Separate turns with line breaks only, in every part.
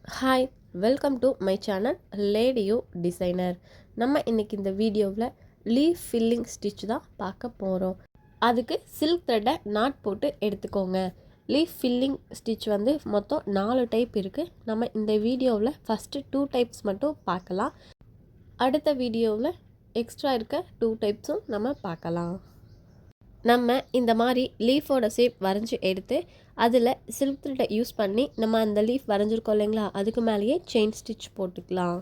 Hi, welcome to my channel லேடியோ designer. நம்ம இன்னைக்கு இந்த வீடியோவில் லீஃப் ஃபில்லிங் ஸ்டிச் தான் பார்க்க போகிறோம். அதுக்கு சில்க் த்ரெட்டை நாட் போட்டு எடுத்துக்கோங்க. லீஃப் ஃபில்லிங் ஸ்டிச் வந்து மொத்தம் 4 டைப் இருக்குது. நம்ம இந்த வீடியோவில் ஃபஸ்ட்டு 2 டைப்ஸ் மட்டும் பார்க்கலாம். அடுத்த வீடியோவில் எக்ஸ்ட்ரா இருக்க 2 டைப்ஸும் நம்ம பார்க்கலாம். நம்ம இந்த மாதிரி லீஃபோட ஷேப் வரைஞ்சி எடுத்து அதில் சில்க் த்ரெட்டை யூஸ் பண்ணி நம்ம அந்த லீஃப் வரைஞ்சிருக்கோம் இல்லைங்களா, அதுக்கு மேலேயே செயின் ஸ்டிச் போட்டுக்கலாம்.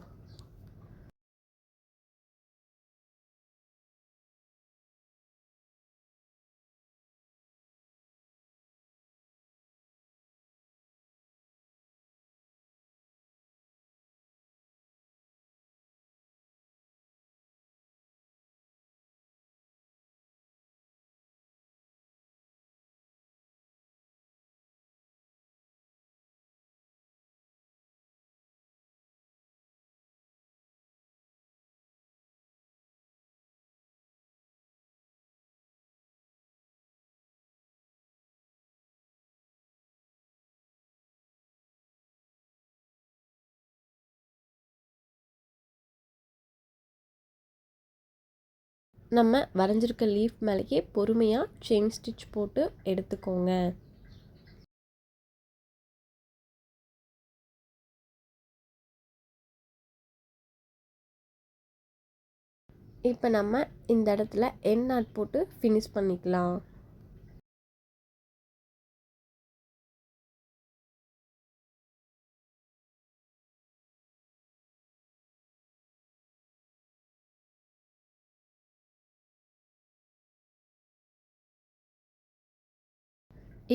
நம்ம வரைஞ்சிருக்க லீஃப் மேலேயே பொறுமையாக செயின் ஸ்டிச் போட்டு எடுத்துக்கோங்க. இப்போ நம்ம இந்த இடத்துல எண்ட் நாட் போட்டு ஃபினிஷ் பண்ணிக்கலாம்.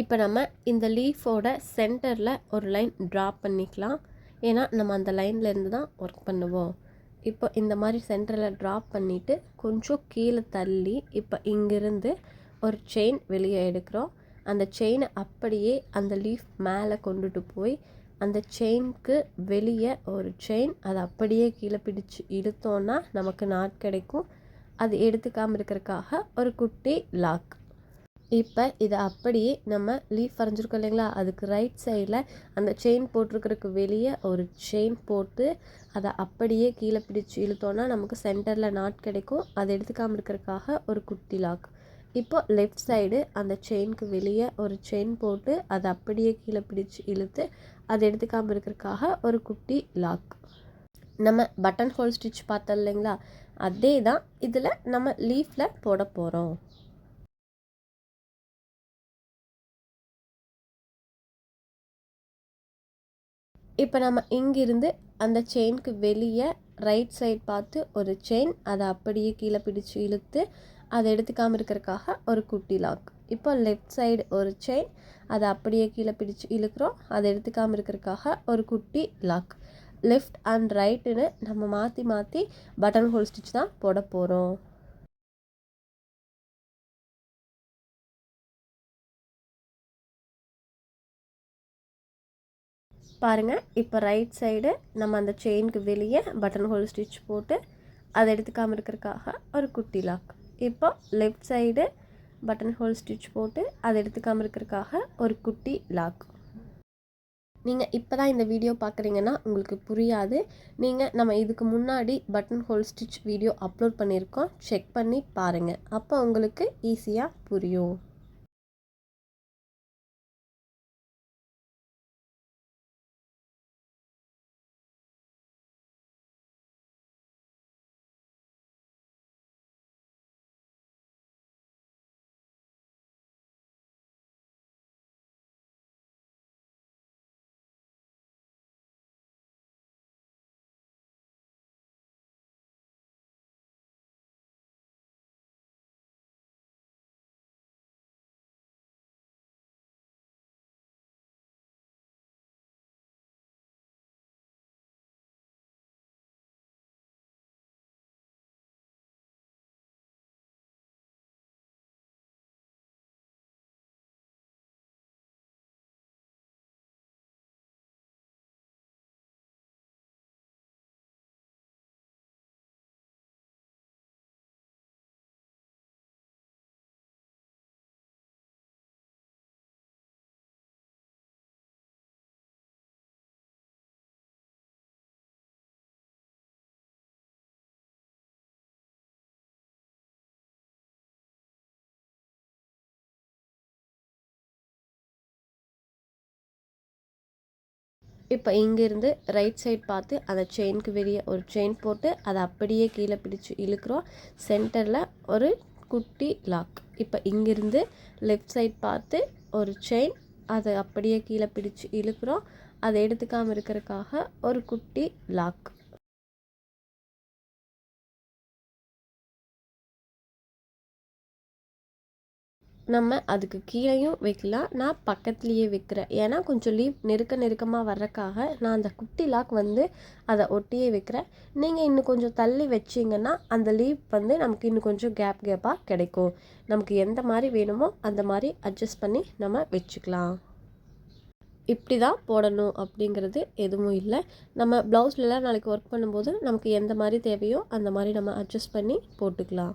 இப்போ நம்ம இந்த லீஃபோட சென்டரில் ஒரு லைன் ட்ரா பண்ணிக்கலாம். ஏன்னா நம்ம அந்த லைன்லேருந்து தான் ஒர்க் பண்ணுவோம். இப்போ இந்த மாதிரி சென்டரில் ட்ரா பண்ணிவிட்டு கொஞ்சம் கீழே தள்ளி இப்போ இங்கிருந்து ஒரு செயின் வெளியே எடுக்கிறோம். அந்த செயினை அப்படியே அந்த லீஃப் மேலே கொண்டுட்டு போய் அந்த செயினுக்கு வெளியே ஒரு செயின் அதை அப்படியே கீழே பிடிச்சி இழுத்தோன்னா நமக்கு நாட் கிடைக்கும். அது எடுத்துக்காமல் இருக்கிறதுக்காக ஒரு குட்டி லாக். இப்போ இதை அப்படியே நம்ம லீஃப் வரைஞ்சிருக்கோம் இல்லைங்களா, அதுக்கு ரைட் சைடில் அந்த செயின் போட்டிருக்கிறதுக்கு வெளியே ஒரு செயின் போட்டு அதை அப்படியே கீழே பிடிச்சி இழுத்தோன்னா நமக்கு சென்டரில் நாட் கிடைக்கும். அதை எடுத்துக்காமல் இருக்கிறதுக்காக ஒரு குட்டி லாக். இப்போ லெஃப்ட் சைடு அந்த செயினுக்கு வெளியே ஒரு செயின் போட்டு அதை அப்படியே கீழே பிடிச்சி இழுத்து அதை எடுத்துக்காமல் இருக்கிறதுக்காக ஒரு குட்டி லாக். நம்ம பட்டன் ஹோல் ஸ்டிச் பார்த்தோம் இல்லைங்களா, அதே தான் இதில் நம்ம லீஃபில் போட போகிறோம். இப்போ நம்ம இங்கிருந்து அந்த செயினுக்கு வெளியே ரைட் சைட் பார்த்து ஒரு செயின் அதை அப்படியே கீழே பிடிச்சி இழுத்து அதை எடுத்துக்காமல் இருக்கிறதுக்காக ஒரு குட்டி லாக். இப்போ லெஃப்ட் சைடு ஒரு செயின் அதை அப்படியே கீழே பிடிச்சி இழுக்கிறோம், அதை எடுத்துக்காமல் இருக்கிறதுக்காக ஒரு குட்டி லாக். லெஃப்ட் அண்ட் ரைட்டுன்னு நம்ம மாற்றி மாற்றி பட்டன் ஹோல் ஸ்டிச் தான் போட போகிறோம். பாருங்கள், இப்போ ரைட் சைடு நம்ம அந்த செயினுக்கு வெளியே பட்டன் ஹோல் ஸ்டிச் போட்டு அதை எடுத்துக்காமல் இருக்கிறதுக்காக ஒரு குட்டி லாக். இப்போ left side button whole stitch போட்டு அதை எடுத்துக்காமல் இருக்கிறதுக்காக ஒரு குட்டி லாக். நீங்கள் இப்போ தான் இந்த வீடியோ பார்க்குறீங்கன்னா உங்களுக்கு புரியாது. நம்ம இதுக்கு முன்னாடி button whole stitch video upload பண்ணியிருக்கோம், செக் பண்ணி பாருங்கள். அப்போ உங்களுக்கு ஈஸியாக புரியும். இப்போ இங்கேருந்து ரைட் சைட் பார்த்து அந்த செயினுக்கு வெளியே ஒரு செயின் போட்டு அதை அப்படியே கீழே பிடிச்சி இழுக்கிறோம். சென்டரில் ஒரு குட்டி லாக். இப்போ இங்கேருந்து லெஃப்ட் சைட் பார்த்து ஒரு செயின், அதை அப்படியே கீழே பிடிச்சி இழுக்கிறோம். அதை எடுத்துக்காமல் இருக்கிறதுக்காக ஒரு குட்டி லாக். நம்ம அதுக்கு கீழேயும் வைக்கலாம். நான் பக்கத்துலேயே வைக்கிறேன். ஏன்னா கொஞ்சம் லீவ் நெருக்கமாக வர்றக்காக நான் அந்த குட்டி லாக் வந்து அதை ஒட்டியே வைக்கிறேன். நீங்கள் இன்னும் கொஞ்சம் தள்ளி வச்சிங்கன்னா அந்த லீவ் வந்து நமக்கு இன்னும் கொஞ்சம் கேப்பாக கிடைக்கும். நமக்கு எந்த மாதிரி வேணுமோ அந்த மாதிரி அட்ஜஸ்ட் பண்ணி நம்ம வச்சுக்கலாம். இப்படி தான் போடணும் அப்படிங்கிறது எதுவும் இல்லை. நம்ம ப்ளவுஸ்லலாம் நாளைக்கு ஒர்க் பண்ணும்போது நமக்கு எந்த மாதிரி தேவையோ அந்த மாதிரி நம்ம அட்ஜஸ்ட் பண்ணி போட்டுக்கலாம்.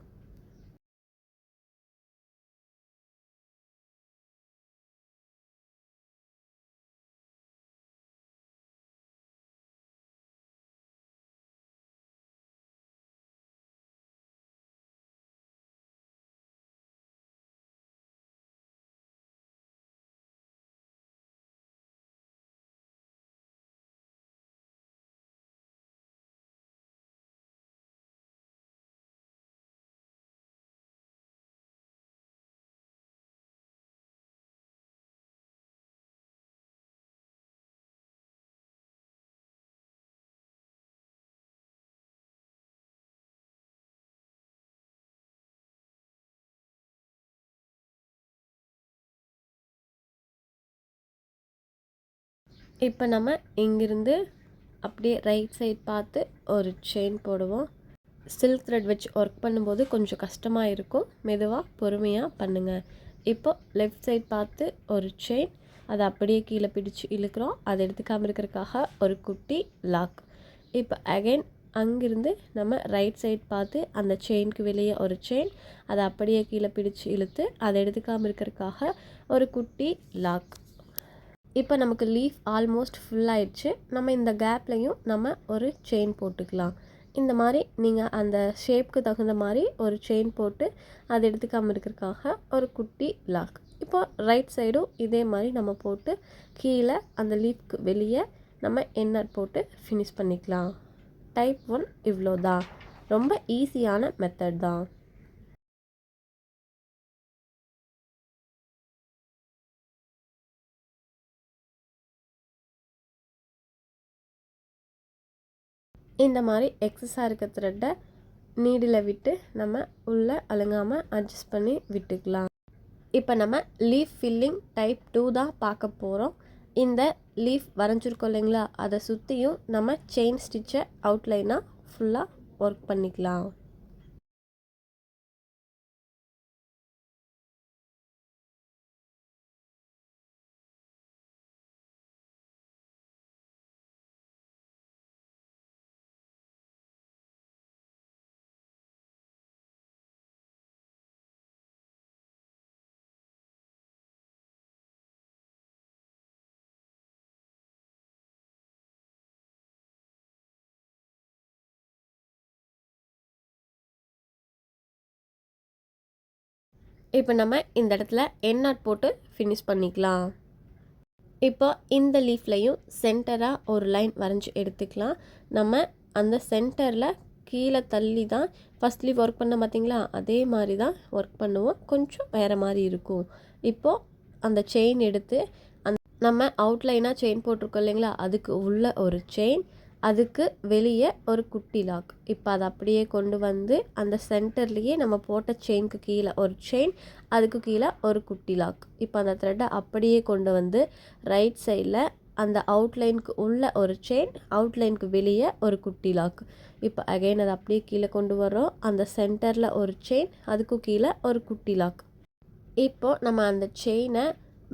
இப்போ நம்ம இங்கிருந்து அப்படியே ரைட் சைட் பார்த்து ஒரு செயின் போடுவோம். சில்க் த்ரெட் வச்சு ஒர்க் பண்ணும்போது கொஞ்சம் கஷ்டமாக இருக்கும். மெதுவாக பொறுமையாக பண்ணுங்கள். இப்போ லெஃப்ட் சைட் பார்த்து ஒரு செயின், அதை அப்படியே கீழே பிடிச்சி இழுக்கிறோம். அதை எடுத்துக்காமல் இருக்கிறதுக்காக ஒரு குட்டி லாக். இப்போ அகைன் அங்கிருந்து நம்ம ரைட் சைட் பார்த்து அந்த செயினுக்கு வெளியே ஒரு செயின், அதை அப்படியே கீழே பிடிச்சி இழுத்து அதை எடுத்துக்காமல் இருக்கிறதுக்காக ஒரு குட்டி லாக். இப்போ நமக்கு லீஃப் ஆல்மோஸ்ட் ஃபுல் ஆயிடுச்சு. நம்ம இந்த கேப்லையும் நம்ம ஒரு செயின் போட்டுக்கலாம். இந்த மாதிரி நீங்கள் அந்த ஷேப்க்கு தகுந்த மாதிரி ஒரு செயின் போட்டு அதை எடுத்துக்காமல் இருக்கிறதுக்காக ஒரு குட்டி லாக். இப்போ ரைட் சைடும் இதே மாதிரி நம்ம போட்டு கீழே அந்த லீஃப்க்கு வெளியே நம்ம எண்ணெய் போட்டு ஃபினிஷ் பண்ணிக்கலாம். டைப் 1 இவ்வளோ தான். ரொம்ப ஈஸியான மெத்தட் தான். இந்த மாதிரி எக்ஸஸாக இருக்க த்ரெட்டை நீடில் விட்டு நம்ம உள்ளே அழுங்காமல் அட்ஜஸ்ட் பண்ணி விட்டுக்கலாம். இப்போ நம்ம லீஃப் ஃபில்லிங் டைப் 2 தான் பார்க்க போகிறோம். இந்த லீஃப் வரைஞ்சிருக்கோம் இல்லைங்களா, அதை சுற்றியும் நம்ம செயின் ஸ்டிச்சை அவுட்லைனாக ஃபுல்லாக ஒர்க் பண்ணிக்கலாம். இப்போ நம்ம இந்த இடத்துல எண்ணாட் போட்டு ஃபினிஷ் பண்ணிக்கலாம். இப்போ இந்த லீஃப்லையும் சென்டராக ஒரு லைன் வரைஞ்சி எடுத்துக்கலாம். நம்ம அந்த சென்டரில் கீழே தள்ளி தான் ஃபஸ்ட் லீஃப் ஒர்க் பண்ண பார்த்தீங்களா, அதே மாதிரி தான் ஒர்க் பண்ணுவோம். கொஞ்சம் வேறு மாதிரி இருக்கும். இப்போது அந்த செயின் எடுத்து நம்ம அவுட்லைனாக செயின் போட்டிருக்கோம் இல்லைங்களா, அதுக்கு உள்ள ஒரு செயின், அதுக்கு வெளியே ஒரு குட்டி லாக். இப்போ அதை அப்படியே கொண்டு வந்து அந்த சென்டர்லேயே நம்ம போட்ட செயினுக்கு கீழே ஒரு செயின், அதுக்கு கீழே ஒரு குட்டி லாக். இப்போ அந்த த்ரெட்டை அப்படியே கொண்டு வந்து ரைட் சைடில் அந்த அவுட்லைனுக்கு உள்ள ஒரு செயின், அவுட்லைனுக்கு வெளியே ஒரு குட்டி லாக். இப்போ அகைன் அதை அப்படியே கீழே கொண்டு வரோம். அந்த சென்டரில் ஒரு செயின், அதுக்கு கீழே ஒரு குட்டி லாக். இப்போது நம்ம அந்த செயினை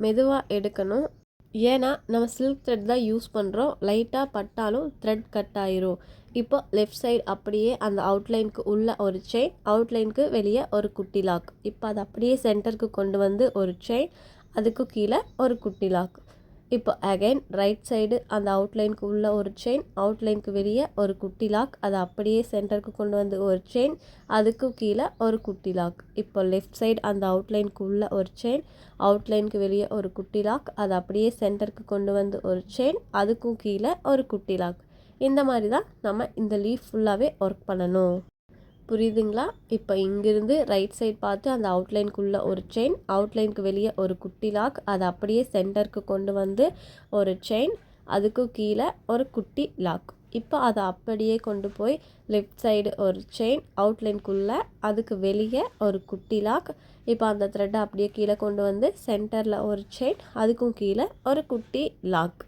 மெதுவாக எடுக்கணும். ஏன்னா நம்ம சில்க் த்ரெட் தான் யூஸ் பண்ணுறோம். லைட்டாக பட்டாலும் த்ரெட் கட் ஆயிரும். இப்போ லெஃப்ட் சைடு அப்படியே அந்த அவுட்லைனுக்கு உள்ள ஒரு செயின், அவுட்லைனுக்கு வெளியே ஒரு குட்டி லாக். இப்போ அதை அப்படியே சென்டருக்கு கொண்டு வந்து ஒரு செயின், அதுக்கு கீழே ஒரு குட்டி லாக். இப்போ அகைன் ரைட் சைடு அந்த அவுட்லைனுக்கு உள்ள ஒரு செயின், அவுட்லைனுக்கு வெளியே ஒரு குட்டி லாக், அதை அப்படியே சென்டருக்கு கொண்டு வந்து ஒரு செயின், அதுக்கு கீழே ஒரு குட்டி லாக். இப்போ லெஃப்ட் சைடு அந்த அவுட்லைனுக்கு உள்ள ஒரு செயின், அவுட்லைனுக்கு வெளியே ஒரு குட்டி லாக், அதை அப்படியே சென்டருக்கு கொண்டு வந்து ஒரு செயின், அதுக்கும் கீழே ஒரு குட்டி லாக். இந்த மாதிரி தான் நம்ம இந்த லீஃப் ஃபுல்லாகவே ஒர்க் பண்ணணும். புரியுதுங்களா? இப்போ இங்கிருந்து ரைட் சைட் பார்த்து அந்த அவுட்லைனுக்குள்ளே ஒரு செயின், அவுட்லைனுக்கு வெளியே ஒரு குட்டி லாக், அதை அப்படியே சென்டருக்கு கொண்டு வந்து ஒரு செயின், அதுக்கு கீழே ஒரு குட்டி லாக். இப்போ அதை அப்படியே கொண்டு போய் லெஃப்ட் சைடு ஒரு செயின், அவுட்லைனுக்குள்ளே அதுக்கு வெளியே ஒரு குட்டி லாக். இப்போ அந்த த்ரெட்டை அப்படியே கீழே கொண்டு வந்து சென்டரில் ஒரு செயின், அதுக்கும் கீழே ஒரு குட்டி லாக்.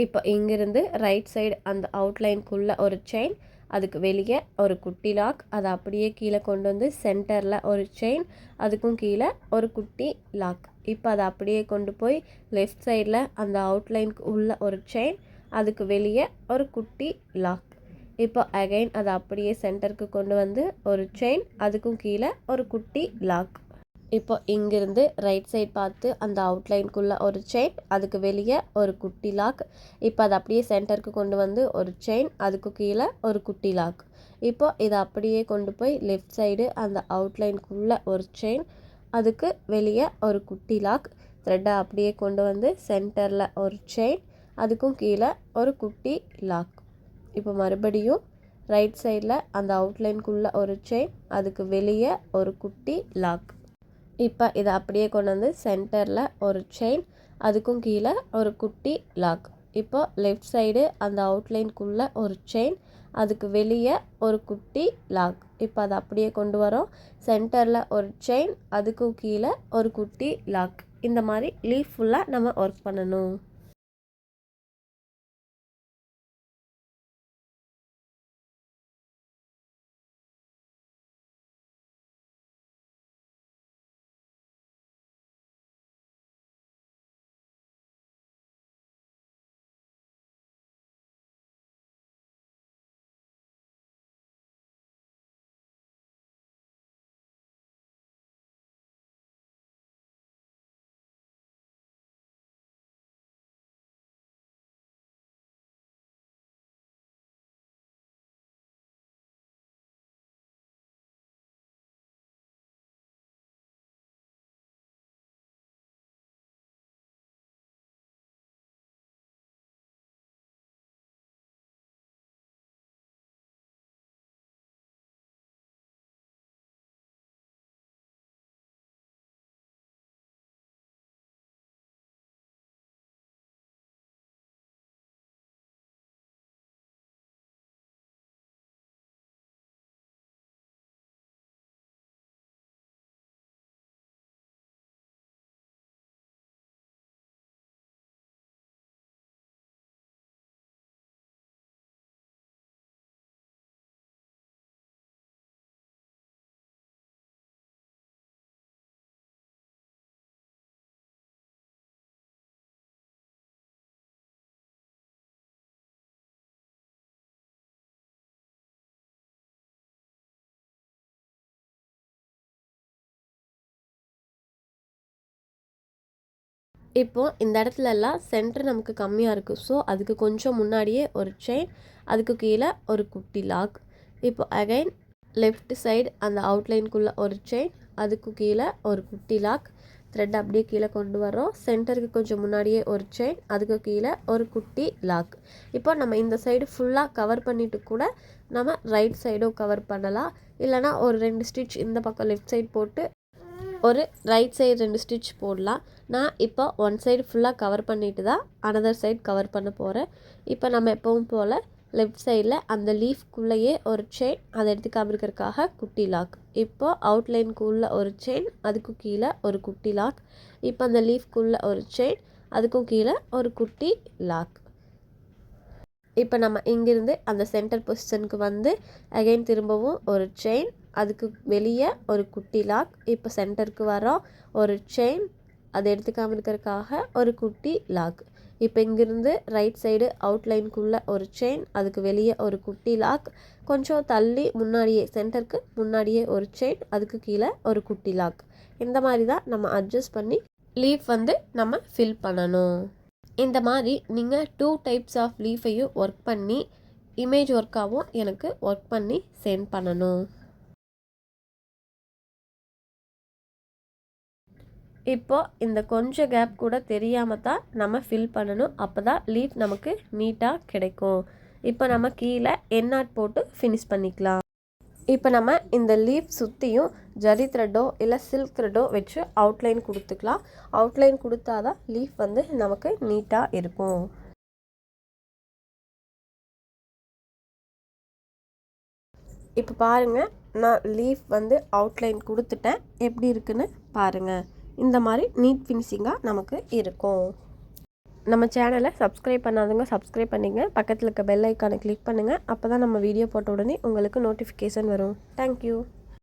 இப்போ இங்கிருந்து ரைட் சைடு அந்த அவுட்லைனுக்குள்ளே ஒரு செயின், அதுக்கு வெளியே ஒரு குட்டி லாக், அதை அப்படியே கீழே கொண்டு வந்து சென்டரில் ஒரு செயின், அதுக்கும் கீழே ஒரு குட்டி லாக். இப்போ அதை அப்படியே கொண்டு போய் லெஃப்ட் சைடில் அந்த அவுட்லைனுக்கு உள்ள ஒரு செயின், அதுக்கு வெளியே ஒரு குட்டி லாக். இப்போ அகைன் அதை அப்படியே சென்டருக்கு கொண்டு வந்து ஒரு செயின், அதுக்கும் கீழே ஒரு குட்டி லாக். இப்போ இங்கிருந்து ரைட் சைட் பார்த்து அந்த அவுட்லைனுக்குள்ளே ஒரு செயின், அதுக்கு வெளியே ஒரு குட்டி லாக். இப்போ அதை அப்படியே சென்டருக்கு கொண்டு வந்து ஒரு செயின், அதுக்கு கீழே ஒரு குட்டி லாக். இப்போ இதை அப்படியே கொண்டு போய் லெஃப்ட் சைடு அந்த அவுட்லைனுக்குள்ளே ஒரு செயின், அதுக்கு வெளியே ஒரு குட்டி லாக். த்ரெட்டை அப்படியே கொண்டு வந்து சென்டரில் ஒரு செயின், அதுக்கும் கீழே ஒரு குட்டி லாக். இப்போ மறுபடியும் ரைட் சைடில் அந்த அவுட்லைனுக்குள்ளே ஒரு செயின், அதுக்கு வெளியே ஒரு குட்டி லாக். இப்போ இதை அப்படியே கொண்டு வந்து சென்டரில் ஒரு செயின், அதுக்கும் கீழே ஒரு குட்டி லாக். இப்போ லெஃப்ட் சைடு அந்த அவுட்லைனுக்குள்ளே ஒரு செயின், அதுக்கு வெளியே ஒரு குட்டி லாக். இப்போ அதை அப்படியே கொண்டு வரோம் சென்டரில் ஒரு செயின், அதுக்கும் கீழே ஒரு குட்டி லாக். இந்த மாதிரி லீஃப் ஃபுல்லாக நம்ம ஒர்க் பண்ணணும். இப்போது இந்த இடத்துலலாம் சென்டர் நமக்கு கம்மியாக இருக்குது. ஸோ அதுக்கு கொஞ்சம் முன்னாடியே ஒரு செயின், அதுக்கு கீழே ஒரு குட்டி லாக். இப்போ அகைன் லெஃப்ட் சைடு அந்த அவுட்லைனுக்குள்ளே ஒரு செயின், அதுக்கு கீழே ஒரு குட்டி லாக். த்ரெட் அப்படியே கீழே கொண்டு வரோம் சென்டருக்கு கொஞ்சம் முன்னாடியே ஒரு செயின், அதுக்கு கீழே ஒரு குட்டி லாக். இப்போ நம்ம இந்த சைடு ஃபுல்லாக கவர் பண்ணிவிட்டு கூட நம்ம ரைட் சைடும் கவர் பண்ணலாம். இல்லைனா ஒரு 2 ஸ்டிச் இந்த பக்கம் லெஃப்ட் சைடு போட்டு ஒரு ரைட் சைடு 2 ஸ்டிச் போடலாம். நான் இப்போ ஒன் சைடு ஃபுல்லாக கவர் பண்ணிட்டு தான் அனதர் சைடு கவர் பண்ண போகிறேன். இப்போ நம்ம எப்பவும் போல் லெஃப்ட் சைடில் அந்த லீஃப்குள்ளேயே ஒரு செயின், அதை எடுத்து காமிக்கிறதுக்காக குட்டி லாக். இப்போ அவுட்லைனுக்குள்ளே ஒரு செயின், அதுக்கு கீழே ஒரு குட்டி லாக். இப்போ அந்த லீஃப்குள்ளே ஒரு செயின், அதுக்கும் கீழே ஒரு குட்டி லாக். இப்போ நம்ம இங்கிருந்து அந்த சென்டர் பொசிஷனுக்கு வந்து அகைன் திரும்பவும் ஒரு செயின், அதுக்கு வெளியே ஒரு குட்டி லாக். இப்போ சென்டருக்கு வரோம், ஒரு செயின், அதை எடுத்து காமிக்கிறதுக்காக ஒரு குட்டி லாக். இப்போ இங்கிருந்து ரைட் சைடு அவுட்லைனுக்குள்ளே ஒரு செயின், அதுக்கு வெளியே ஒரு குட்டி லாக். கொஞ்சம் தள்ளி முன்னாடியே சென்டருக்கு முன்னாடியே ஒரு செயின், அதுக்கு கீழே ஒரு குட்டி லாக். இந்த மாதிரி தான் நம்ம அட்ஜஸ்ட் பண்ணி லீஃப் வந்து நம்ம ஃபில் பண்ணணும். இந்த மாதிரி நீங்கள் 2 டைப்ஸ் ஆஃப் லீஃபையும் ஒர்க் பண்ணி இமேஜ் ஒர்க்காகவும் எனக்கு ஒர்க் பண்ணி சென்ட் பண்ணணும். இப்போது இந்த கொஞ்சம் கேப் கூட தெரியாமல் தான் நம்ம ஃபில் பண்ணணும். அப்போ தான் லீஃப் நமக்கு நீட்டாக கிடைக்கும். இப்போ நம்ம கீழே எண்ணாட் போட்டு ஃபினிஷ் பண்ணிக்கலாம். இப்போ நம்ம இந்த லீஃப் சுற்றியும் ஜரி த்ரெட்டோ இல்லை சில்க் த்ரெட்டோ வச்சு அவுட்லைன் கொடுத்துக்கலாம். அவுட்லைன் கொடுத்தா தான் லீஃப் வந்து நமக்கு நீட்டாக இருக்கும். இப்போ பாருங்கள், நான் லீஃப் வந்து அவுட்லைன் கொடுத்துட்டேன். எப்படி இருக்குன்னு பாருங்கள். இந்த மாதிரி நீட் ஃபினிஷிங்காக நமக்கு இருக்கும். நம்ம சேனலை சப்ஸ்கிரைப் பண்ணாதவங்க சப்ஸ்கிரைப் பண்ணிங்க. பக்கத்தில் இருக்க பெல் ஐக்கானை கிளிக் பண்ணுங்கள். அப்போ தான் நம்ம வீடியோ போட்ட உடனே உங்களுக்கு நோட்டிஃபிகேஷன் வரும். தேங்க்யூ.